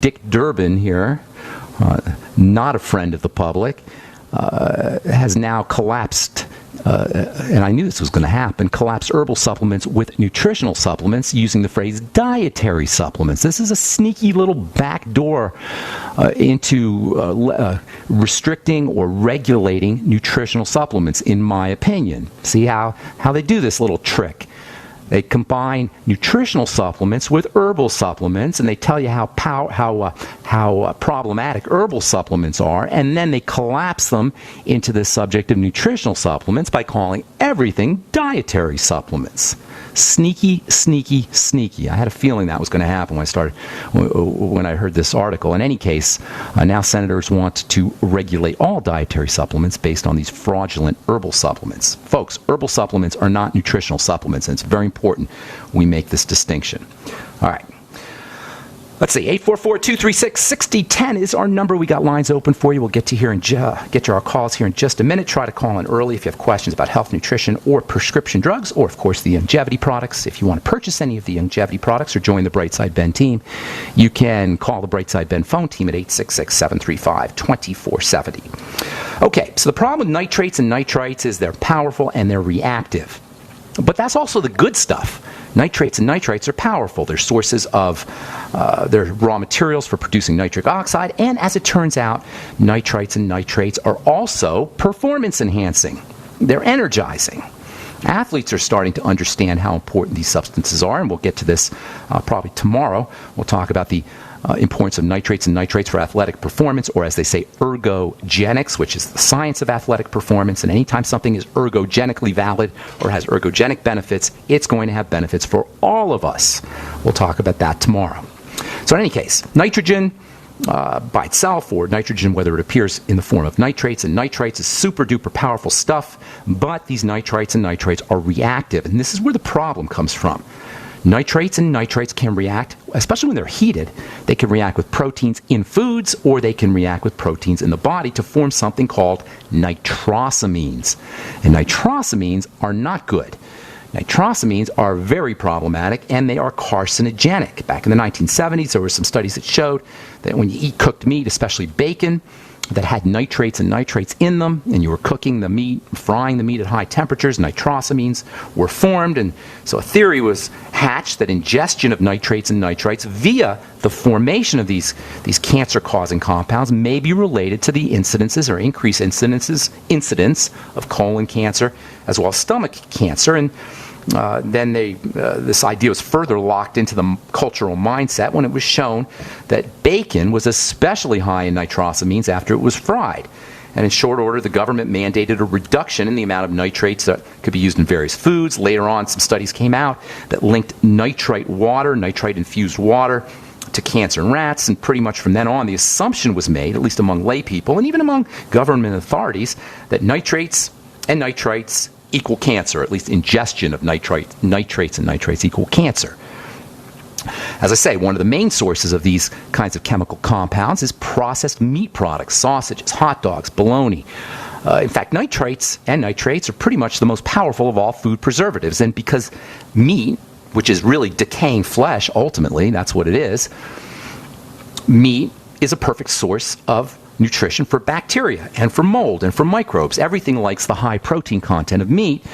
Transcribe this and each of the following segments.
Dick Durbin here, not a friend of the public, has now collapsed, and I knew this was going to happen, collapsed herbal supplements with nutritional supplements using the phrase dietary supplements. This is a sneaky little backdoor into restricting or regulating nutritional supplements, in my opinion. See how they do this little trick? They combine nutritional supplements with herbal supplements, and they tell you how problematic herbal supplements are, and then they collapse them into the subject of nutritional supplements by calling everything dietary supplements. Sneaky, sneaky, sneaky. I had a feeling that was going to happen when I heard this article. In any case, now senators want to regulate all dietary supplements based on these fraudulent herbal supplements. Folks, herbal supplements are not nutritional supplements, and it's very important we make this distinction. All right. Let's see, 844-236-6010 is our number. We got lines open for you. We'll get to our calls here in just a minute. Try to call in early if you have questions about health, nutrition, or prescription drugs, or, of course, the longevity products. If you want to purchase any of the longevity products or join the Brightside Ben team, you can call the Brightside Ben phone team at 866-735-2470. Okay, so the problem with nitrates and nitrites is they're powerful and they're reactive. But that's also the good stuff. Nitrates and nitrites are powerful. They're sources of, they're raw materials for producing nitric oxide, and as it turns out, nitrites and nitrates are also performance enhancing. They're energizing. Athletes are starting to understand how important these substances are, and we'll get to this probably tomorrow. We'll talk about the importance of nitrates and nitrates for athletic performance, or as they say, ergogenics, which is the science of athletic performance. And anytime something is ergogenically valid or has ergogenic benefits, it's going to have benefits for all of us. We'll talk about that tomorrow. So in any case, nitrogen by itself, or nitrogen, whether it appears in the form of nitrates and nitrites, is super duper powerful stuff, but these nitrites and nitrates are reactive, and this is where the problem comes from. Nitrates and nitrates can react, especially when they're heated, they can react with proteins in foods, or they can react with proteins in the body to form something called nitrosamines. And nitrosamines are not good. Nitrosamines are very problematic, and they are carcinogenic. Back in the 1970s, there were some studies that showed that when you eat cooked meat, especially bacon, that had nitrates and nitrates in them, and you were cooking the meat, frying the meat at high temperatures, nitrosamines were formed. And so a theory was hatched that ingestion of nitrates and nitrites via the formation of these cancer-causing compounds may be related to the incidences or increased incidence of colon cancer as well as stomach cancer. And then this idea was further locked into the cultural mindset when it was shown that bacon was especially high in nitrosamines after it was fried. And in short order, the government mandated a reduction in the amount of nitrates that could be used in various foods. Later on, some studies came out that linked nitrite-infused water, to cancer in rats, and pretty much from then on, the assumption was made, at least among lay people and even among government authorities, that nitrates and nitrites equal cancer, at least ingestion of nitrates and nitrates equal cancer. As I say, one of the main sources of these kinds of chemical compounds is processed meat products, sausages, hot dogs, bologna. In fact, nitrates and nitrates are pretty much the most powerful of all food preservatives, and because meat, which is really decaying flesh, ultimately, that's what it is, meat is a perfect source of nutrition for bacteria and for mold and for microbes. Everything likes the high protein content of meat.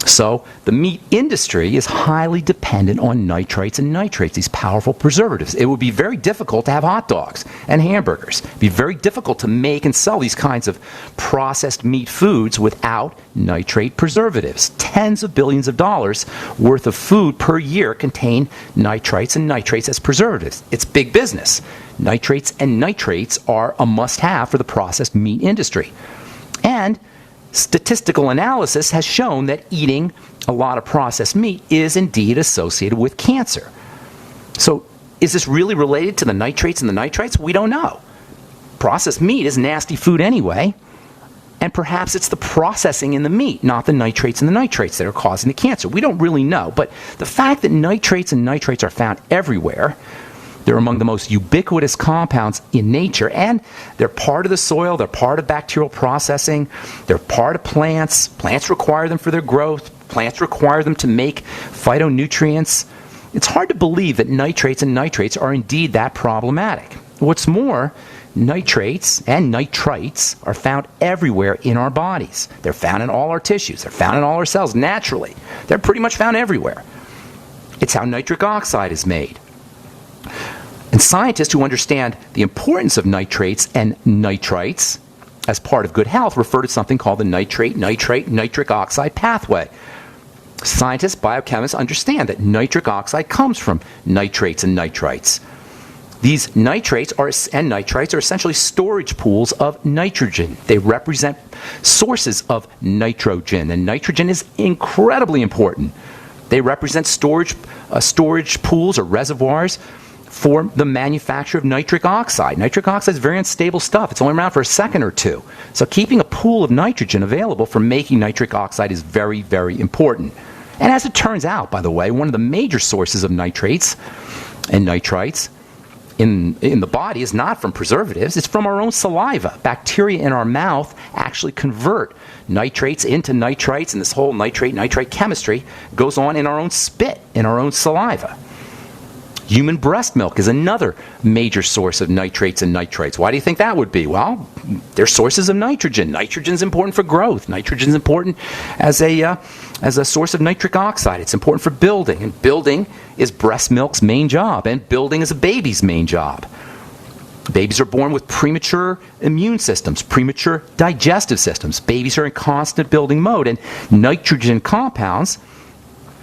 So the meat industry is highly dependent on nitrates and nitrates, these powerful preservatives. It would be very difficult to have hot dogs and hamburgers. It would be very difficult to make and sell these kinds of processed meat foods without nitrate preservatives. Tens of billions of dollars worth of food per year contain nitrites and nitrates as preservatives. It's big business. Nitrates and nitrates are a must-have for the processed meat industry. And statistical analysis has shown that eating a lot of processed meat is indeed associated with cancer. So is this really related to the nitrates and the nitrites? We don't know. Processed meat is nasty food anyway, and perhaps it's the processing in the meat, not the nitrates and the nitrates, that are causing the cancer. We don't really know, but the fact that nitrates and nitrates are found everywhere, they're among the most ubiquitous compounds in nature, and they're part of the soil, they're part of bacterial processing, they're part of plants. Plants require them for their growth. Plants require them to make phytonutrients. It's hard to believe that nitrates and nitrates are indeed that problematic. What's more, nitrates and nitrites are found everywhere in our bodies. They're found in all our tissues. They're found in all our cells naturally. They're pretty much found everywhere. It's how nitric oxide is made. And scientists who understand the importance of nitrates and nitrites as part of good health refer to something called the nitrate-nitrate-nitric oxide pathway. Scientists, biochemists understand that nitric oxide comes from nitrates and nitrites. These nitrates and nitrites are essentially storage pools of nitrogen. They represent sources of nitrogen, and nitrogen is incredibly important. They represent storage pools or reservoirs for the manufacture of nitric oxide. Nitric oxide is very unstable stuff. It's only around for a second or two. So keeping a pool of nitrogen available for making nitric oxide is very, very important. And as it turns out, by the way, one of the major sources of nitrates and nitrites in the body is not from preservatives. It's from our own saliva. Bacteria in our mouth actually convert nitrates into nitrites, and this whole nitrate-nitrite chemistry goes on in our own spit, in our own saliva. Human breast milk is another major source of nitrates and nitrites. Why do you think that would be? Well, they're sources of nitrogen. Nitrogen is important for growth. Nitrogen is important as a source of nitric oxide. It's important for building, and building is breast milk's main job, and building is a baby's main job. Babies are born with premature immune systems, premature digestive systems. Babies are in constant building mode, and nitrogen compounds,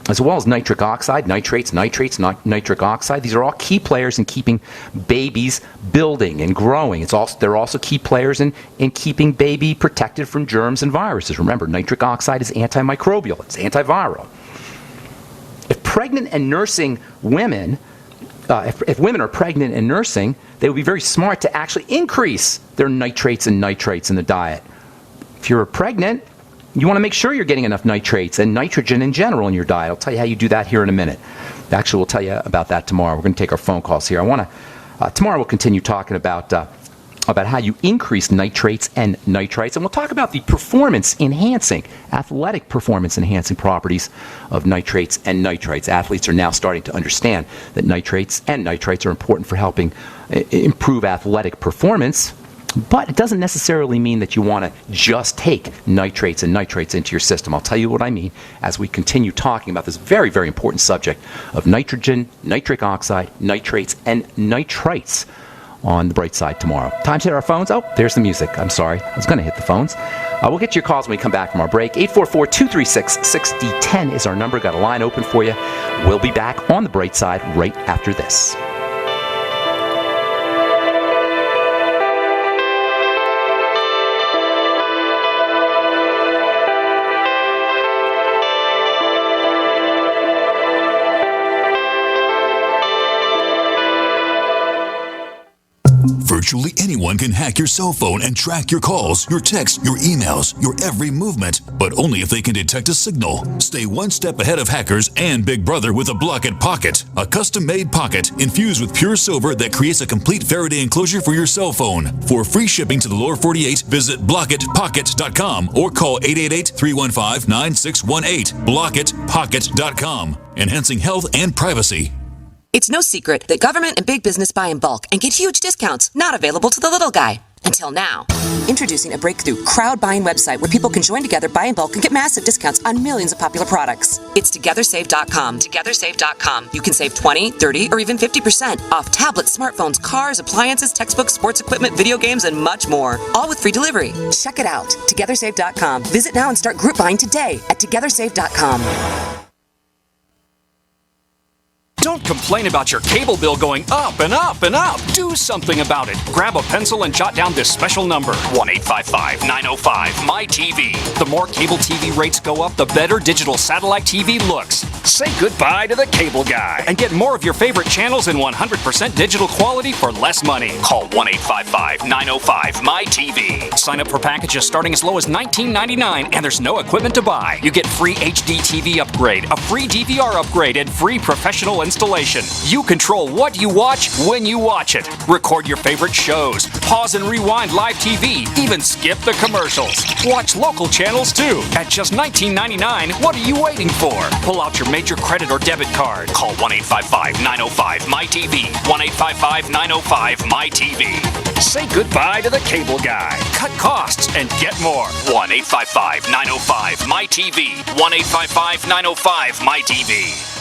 as well as nitric oxide, nitrates, nitric oxide. These are all key players in keeping babies building and growing. They're also key players in keeping baby protected from germs and viruses. Remember, nitric oxide is antimicrobial. It's antiviral. If pregnant and nursing women, if women are pregnant and nursing, they would be very smart to actually increase their nitrates and nitrites in the diet. If you're pregnant, you want to make sure you're getting enough nitrates and nitrogen in general in your diet. I'll tell you how you do that here in a minute. Actually, we'll tell you about that tomorrow. We're going to take our phone calls here. Tomorrow we'll continue talking about how you increase nitrates and nitrites, and we'll talk about the athletic performance enhancing properties of nitrates and nitrites. Athletes are now starting to understand that nitrates and nitrites are important for helping improve athletic performance. But it doesn't necessarily mean that you want to just take nitrates and nitrites into your system. I'll tell you what I mean as we continue talking about this very, very important subject of nitrogen, nitric oxide, nitrates, and nitrites on The Bright Side tomorrow. Time to hit our phones. Oh, there's the music. I'm sorry. I was going to hit the phones. We'll get to your calls when we come back from our break. 844-236-6010 is our number. Got a line open for you. We'll be back on The Bright Side right after this. Virtually anyone can hack your cell phone and track your calls, your texts, your emails, your every movement, but only if they can detect a signal. Stay one step ahead of hackers and Big Brother with a Block-It Pocket, a custom-made pocket infused with pure silver that creates a complete Faraday enclosure for your cell phone. For free shipping to the lower 48, visit blockitpocket.com or call 888-315-9618. blockitpocket.com, enhancing health and privacy. It's no secret that government and big business buy in bulk and get huge discounts not available to the little guy. Until now. Introducing a breakthrough crowd buying website where people can join together, buy in bulk, and get massive discounts on millions of popular products. It's TogetherSave.com. TogetherSave.com. You can save 20, 30, or even 50% off tablets, smartphones, cars, appliances, textbooks, sports equipment, video games, and much more. All with free delivery. Check it out. TogetherSave.com. Visit now and start group buying today at TogetherSave.com. Don't complain about your cable bill going up and up and up. Do something about it. Grab a pencil and jot down this special number, 1-855-905-MY-TV. The more cable TV rates go up, the better digital satellite TV looks. Say goodbye to the cable guy and get more of your favorite channels in 100% digital quality for less money. Call 1-855-905-MY-TV. Sign up for packages starting as low as $19.99, and there's no equipment to buy. You get free HD TV upgrade, a free DVR upgrade, and free professional installation installation. You control what you watch when you watch it. Record your favorite shows. Pause and rewind live TV. Even skip the commercials. Watch local channels too. At just $19.99, what are you waiting for? Pull out your major credit or debit card. Call 1-855-905-MyTV. 1-855-905-MyTV. Say goodbye to the cable guy. Cut costs and get more. 1-855-905-MyTV. 1-855-905-MyTV.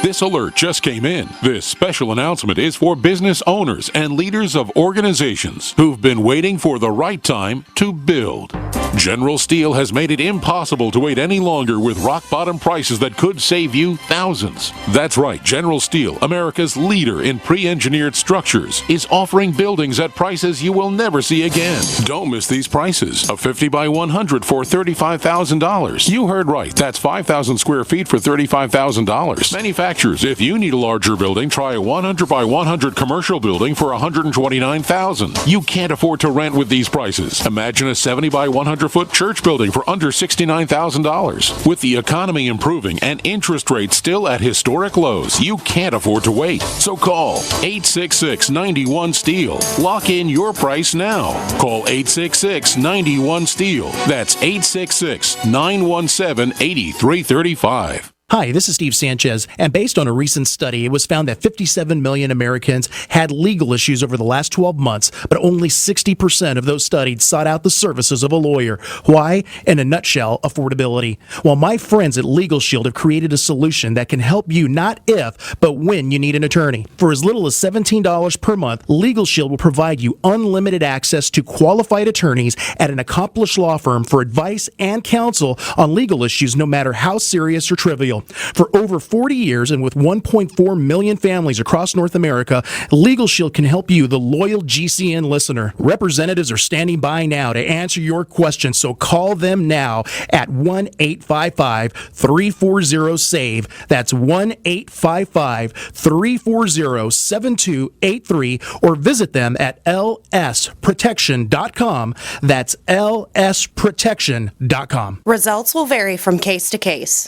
This alert just came in. This special announcement is for business owners and leaders of organizations who've been waiting for the right time to build. General Steel has made it impossible to wait any longer with rock-bottom prices that could save you thousands. That's right, General Steel, America's leader in pre-engineered structures, is offering buildings at prices you will never see again. Don't miss these prices. A 50 by 100 for $35,000. You heard right, that's 5,000 square feet for $35,000. Manufacturers, if you need a larger building, try a 100 by 100 commercial building for $129,000. You can't afford to rent with these prices. Imagine a 70 by 100-foot church building for under $69,000. With the economy improving and interest rates still at historic lows, you can't afford to wait. So call 866-91-STEEL. Lock in your price now. Call 866-91-STEEL. That's 866-917-8335. Hi, this is Steve Sanchez, and based on a recent study, it was found that 57 million Americans had legal issues over the last 12 months, but only 60% of those studied sought out the services of a lawyer. Why? In a nutshell, affordability. Well, my friends at Legal Shield have created a solution that can help you not if, but when you need an attorney. For as little as $17 per month, Legal Shield will provide you unlimited access to qualified attorneys at an accomplished law firm for advice and counsel on legal issues, no matter how serious or trivial. For over 40 years and with 1.4 million families across North America, Legal Shield can help you, the loyal GCN listener. Representatives are standing by now to answer your questions, so call them now at 1-855-340-SAVE. That's 1-855-340-7283, or visit them at lsprotection.com. That's lsprotection.com. Results will vary from case to case.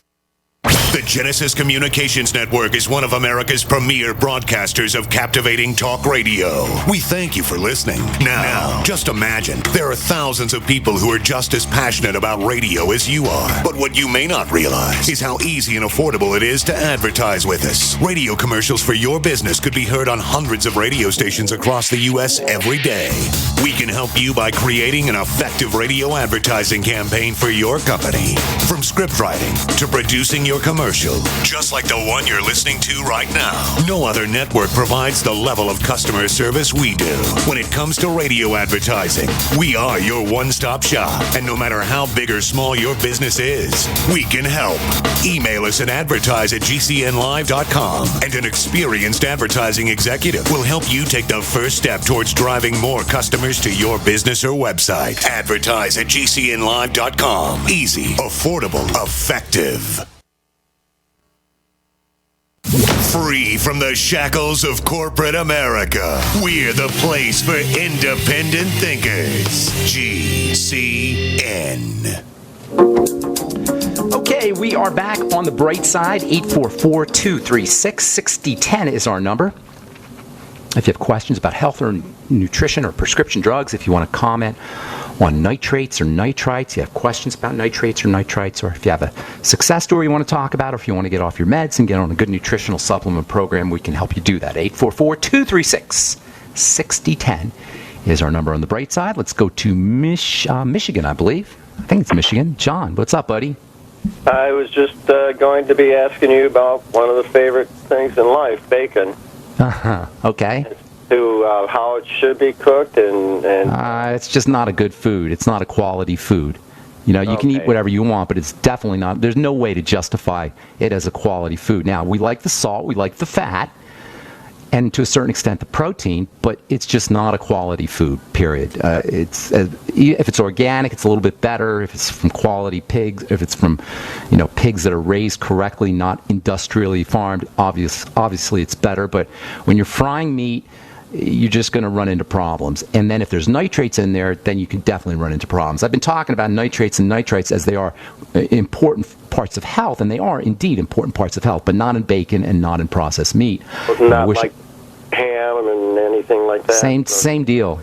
The Genesis Communications Network is one of America's premier broadcasters of captivating talk radio. We thank you for listening. Now, just imagine, there are thousands of people who are just as passionate about radio as you are. But what you may not realize is how easy and affordable it is to advertise with us. Radio commercials for your business could be heard on hundreds of radio stations across the U.S. every day. We can help you by creating an effective radio advertising campaign for your company. From script writing to producing your commercial, just like the one you're listening to right now. No other network provides the level of customer service we do. When it comes to radio advertising, we are your one-stop shop. And no matter how big or small your business is, we can help. Email us at advertise@gcnlive.com, and an experienced advertising executive will help you take the first step towards driving more customers to your business or website. Advertise@gcnlive.com. Easy, affordable, effective. Free from the shackles of corporate America, we're the place for independent thinkers. GCN. Okay, we are back on the bright side. 844-236-6010 is our number. If you have questions about health or nutrition or prescription drugs, if you want to comment on nitrates or nitrites, you have questions about nitrates or nitrites, or if you have a success story you want to talk about, or if you want to get off your meds and get on a good nutritional supplement program, we can help you do that. 844-236-6010 is our number on the bright side. Let's go to Michigan, I believe. I think it's Michigan. John, what's up, buddy? I was just going to be asking you about one of the favorite things in life, bacon. Okay. To how it should be cooked and it's just not a good food. It's not a quality food. You know, you can eat whatever you want, but it's definitely not. There's no way to justify it as a quality food. Now, we like the salt, we like the fat, and to a certain extent the protein, but it's just not a quality food, period. If it's organic, it's a little bit better. If it's from quality pigs, if it's from, pigs that are raised correctly, not industrially farmed, obviously it's better. But when you're frying meat, you're just going to run into problems. And then if there's nitrates in there, then you can definitely run into problems. I've been talking about nitrates and nitrites as they are important parts of health, and they are indeed important parts of health, but not in bacon and not in processed meat. Not like ham and anything like that. Same deal.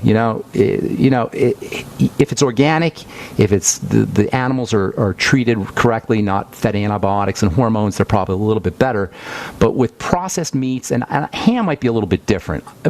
If it's organic, if it's the animals are treated correctly, not fed antibiotics and hormones, they're probably a little bit better. But with processed meats, and ham might be a little bit different.